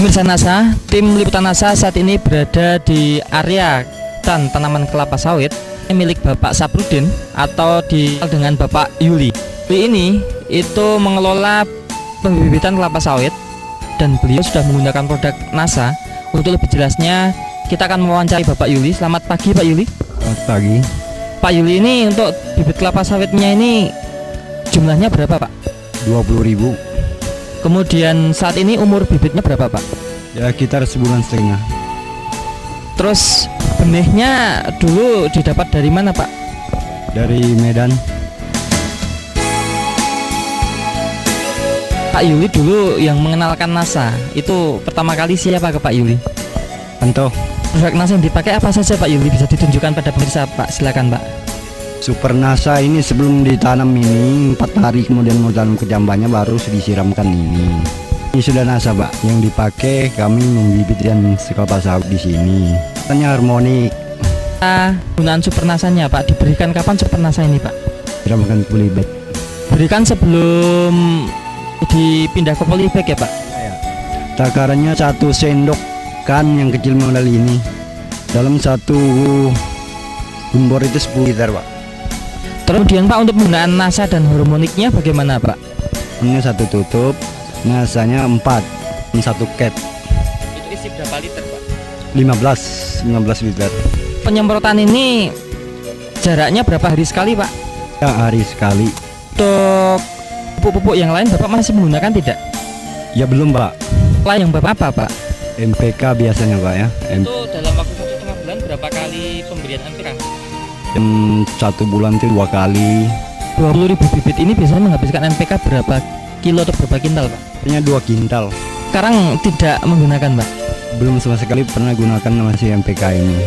Pemirsa NASA, tim liputan NASA saat ini berada di area tanaman kelapa sawit milik Bapak Saprudin atau dikenal dengan Bapak Yuli. Ini itu mengelola pembibitan kelapa sawit dan beliau sudah menggunakan produk NASA. Untuk lebih jelasnya kita akan mewawancari Bapak Yuli. Selamat pagi Pak Yuli. Selamat pagi. Pak Yuli, ini untuk bibit kelapa sawitnya ini jumlahnya berapa Pak? 20.000. Kemudian saat ini umur bibitnya berapa Pak? Ya sekitar sebulan setengah. Terus benihnya dulu didapat dari mana Pak? Dari Medan. Pak Yuli dulu yang mengenalkan NASA itu pertama kali siapa ke Pak Yuli? Anto. Produk NASA yang dipakai apa saja Pak Yuli? Bisa ditunjukkan pada pemirsa Pak, silakan Pak. Super NASA ini sebelum ditanam ini 4 hari kemudian mau tanam ke jambannya baru disiramkan ini. Ini sudah NASA Pak, yang dipakai kami membibit dan kelapa sawit di sini. Tanya harmonik. Penggunaan Super NASA-nya Pak diberikan kapan Super NASA ini Pak? Siramkan ke polybag. Berikan sebelum dipindah ke polybag ya Pak? Ya. Takarannya 1 sendok kan yang kecil model ini. Dalam 1 bumbor itu 10 liter Pak. Kemudian Pak, untuk penggunaan NASA dan harmoniknya bagaimana Pak? Ini 1 tutup, NASA-nya 4, 1 cat. Itu isi berapa liter Pak? 15 liter. Penyemprotan ini jaraknya berapa hari sekali Pak? Ya, hari sekali. Untuk pupuk-pupuk yang lain Bapak masih menggunakan tidak? Ya belum Pak. Lah yang Bapak apa Pak? NPK biasanya Pak ya. Itu dalam waktu 1,5 bulan berapa kali pemberian NPK? 1 bulan itu 2 kali. 20.000 bibit ini biasanya menghabiskan NPK berapa kilo atau berapa kintal Pak? Hanya 2 kintal. Sekarang tidak menggunakan Pak? Belum sama sekali pernah gunakan masih NPK ini.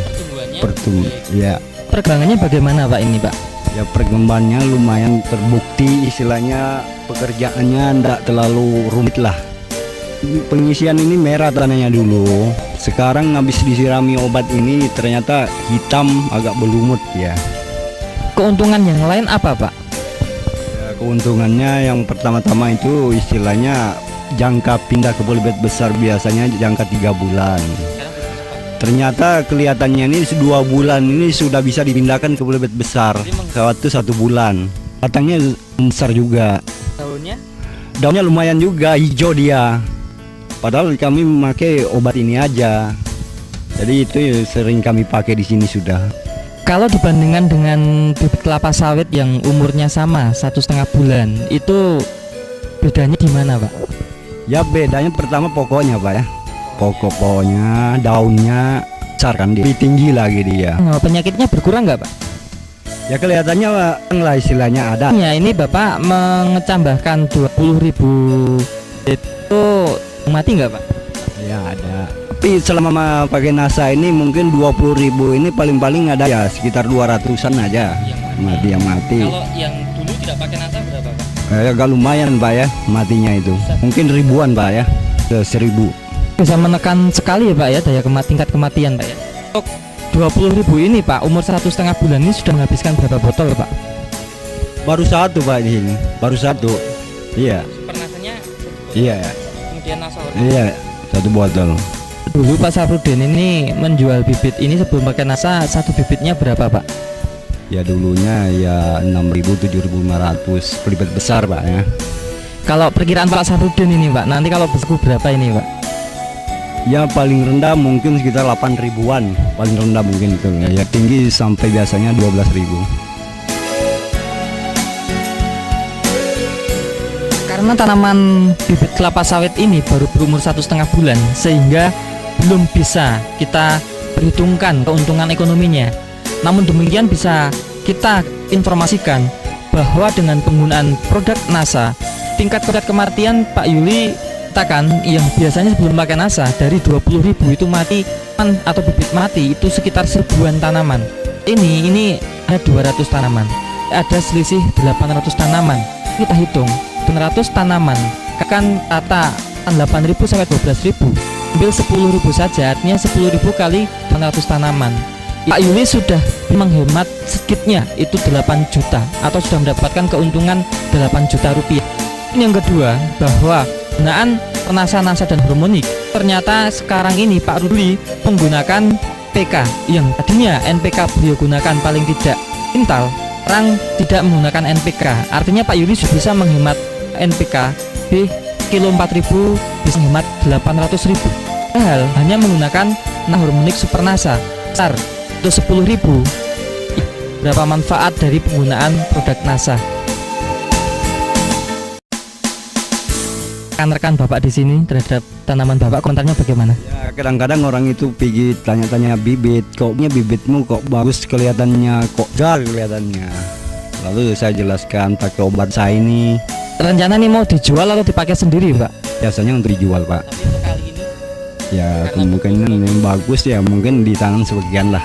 Pertumbuhannya? Ya. Perkembangannya bagaimana Pak ini Pak? Ya perkembangannya lumayan terbukti, istilahnya pekerjaannya tidak terlalu rumit lah. Pengisian ini merah tanahnya dulu. Sekarang habis disirami obat ini ternyata hitam agak berlumut ya. Keuntungan yang lain apa Pak? Ya, keuntungannya yang pertama-tama itu istilahnya jangka pindah ke polybag besar biasanya jangka 3 bulan. Ternyata kelihatannya ini 2 bulan ini sudah bisa dipindahkan ke polybag besar. Waktu 1 bulan. Batangnya besar juga. Daunnya lumayan juga, hijau dia. Padahal kami memakai obat ini aja. Jadi itu sering kami pakai di sini sudah. Kalau dibandingkan dengan bibit kelapa sawit yang umurnya sama 1,5 bulan, itu bedanya di mana Pak? Ya bedanya pertama pokoknya Pak ya. Pokoknya daunnya besar kan, dia lebih tinggi lagi dia. Penyakitnya berkurang nggak Pak? Ya kelihatannya lah istilahnya ada. Ya ini Bapak mengecambahkan 20.000 itu mati nggak Pak? Ya ada. Tapi selama pakai NASA ini mungkin 20.000 ini paling-paling ada ya sekitar 200-an aja yang mati. Kalau yang dulu tidak pakai NASA berapa Pak? Ya agak lumayan Pak ya matinya itu. Mungkin ribuan Pak ya, 1.000. Bisa menekan sekali ya Pak ya tingkat kematian Pak ya. Untuk 20.000 ini Pak, umur 1,5 bulan ini sudah menghabiskan berapa botol Pak? Baru 1 Pak di sini, baru 1. Iya. Super NASA-nya? Iya. Kemudian NASA? Iya, 1 botol. Dulu Pak Saprudin ini menjual bibit ini sebelum pakai NASA, 1 bibitnya berapa Pak? Ya dulunya ya 6.000, 7.500 polybag besar Pak ya. Kalau perkiraan Pak Saprudin ini Pak, nanti kalau besku berapa ini Pak? Ya paling rendah mungkin sekitar 8.000-an, paling rendah mungkin itu ya. Ya tinggi sampai biasanya 12.000. Karena tanaman bibit kelapa sawit ini baru berumur 1,5 bulan, sehingga belum bisa kita perhitungkan keuntungan ekonominya. Namun demikian bisa kita informasikan bahwa dengan penggunaan produk NASA, tingkat kematian Pak Yuli katakan yang biasanya sebelum pakai NASA dari 20.000 itu mati atau bibit mati itu sekitar 1000-an tanaman. Ini ada 200 tanaman, ada selisih 800 tanaman. Kita hitung 800 tanaman akan rata 8.000 sampai 12.000, ambil 10.000 saja, artinya 10.000 kali 800 tanaman. Pak Yuli sudah menghemat sedikitnya itu 8 juta atau sudah mendapatkan keuntungan 8 juta rupiah. Yang kedua, bahwa penggunaan NASA dan harmonik ternyata sekarang ini Pak Rudi menggunakan PK yang tadinya NPK beliau gunakan paling tidak quintal, sekarang tidak menggunakan NPK. Artinya Pak Yuli bisa menghemat NPK di kilo 4000 bisa menghemat 800.000. Padahal hanya menggunakan Harmonic Supernasa besar untuk 10.000. Berapa manfaat dari penggunaan produk NASA? Rekan-rekan Bapak di sini terhadap tanaman Bapak, komentarnya bagaimana? Ya, kadang-kadang orang itu pergi tanya-tanya bibit, koknya bibitmu kok bagus kelihatannya, kok gal kelihatannya. Lalu saya jelaskan pakai obat saya ini. Rencana nih mau dijual atau dipakai sendiri, Pak? Biasanya untuk dijual, Pak. Tapi untuk kali ini Ya kemungkinan yang bagus ya mungkin di tangan sebagian lah.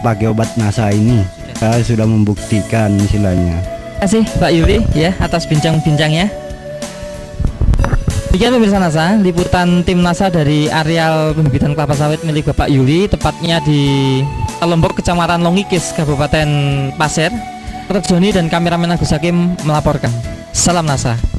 Pakai obat NASA ini saya sudah membuktikan istilahnya. Terima kasih Pak Yuli ya atas bincang-bincangnya. Demikian pemirsa NASA, liputan tim NASA dari areal pembibitan kelapa sawit milik Bapak Yuli, tepatnya di Lombok, Kecamatan Longikis, Kabupaten Pasir. Dr. Joni dan kameramen Agus Hakim melaporkan. Salam NASA.